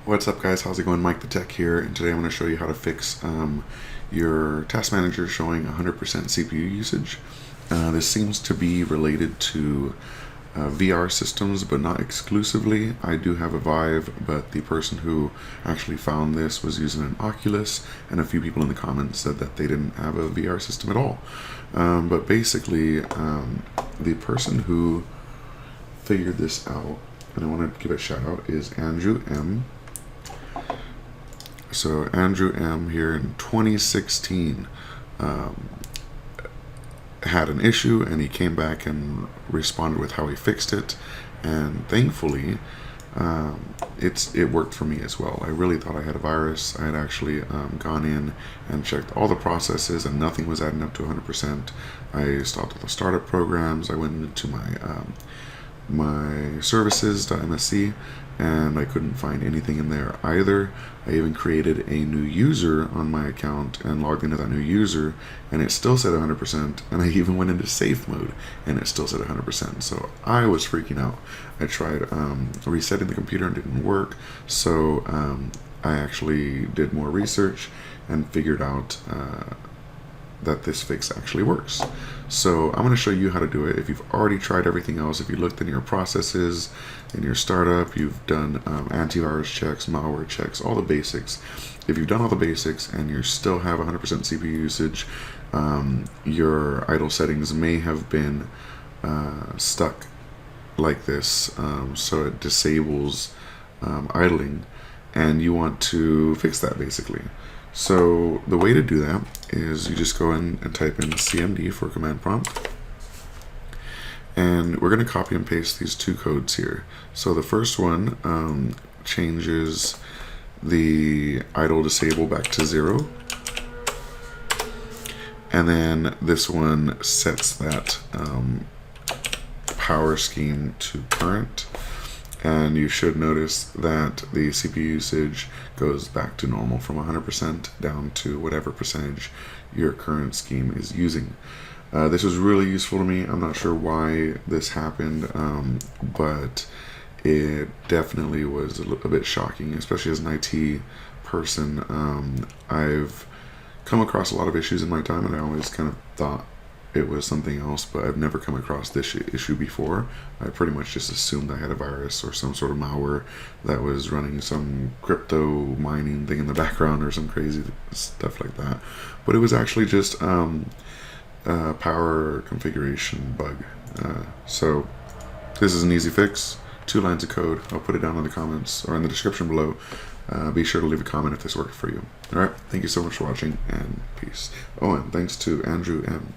What's up, guys? How's it going? MikeTheTech here, and today I'm going to show you how to fix your task manager showing 100% CPU usage. This seems to be related to VR systems, but not exclusively. I do have a Vive, but the person who actually found this was using an Oculus, and a few people in the comments said that they didn't have a VR system at all. But basically, the person who figured this out, and I want to give a shout out, is Andrew M. So Andrew M. here in 2016 had an issue, and he came back and responded with how he fixed it, and thankfully it worked for me as well. I really thought I had a virus. I had actually gone in and checked all the processes, and nothing was adding up to 100%. I stopped all the startup programs. I went into my services.msc, and I couldn't find anything in there either. I even created a new user on my account and logged into that new user, and it still said 100%, and I even went into safe mode and it still said 100%. So I was freaking out. I tried resetting the computer and it didn't work, so I actually did more research and figured out that this fix actually works. So I'm going to show you how to do it. If you've already tried everything else, if you looked in your processes, in your startup, you've done antivirus checks, malware checks, all the basics. If you've done all the basics and you still have 100% CPU usage, your idle settings may have been stuck like this, so it disables idling, and you want to fix that basically. So the way to do that is you just go in and type in CMD for command prompt, and we're going to copy and paste these two codes here. So the first one changes the idle disable back to 0, and then this one sets that power scheme to current. And you should notice that the CPU usage goes back to normal from 100% down to whatever percentage your current scheme is using. This was really useful to me. I'm not sure why this happened, but it definitely was a bit shocking, especially as an IT person. I've come across a lot of issues in my time, and I always kind of thought it was something else, but I've never come across this issue before. I pretty much just assumed I had a virus or some sort of malware that was running some crypto mining thing in the background or some crazy stuff like that. But it was actually just power configuration bug. So this is an easy fix. 2 lines of code. I'll put it down in the comments or in the description below. Be sure to leave a comment if this worked for you. Alright, thank you so much for watching, and peace. Oh, and thanks to Andrew M.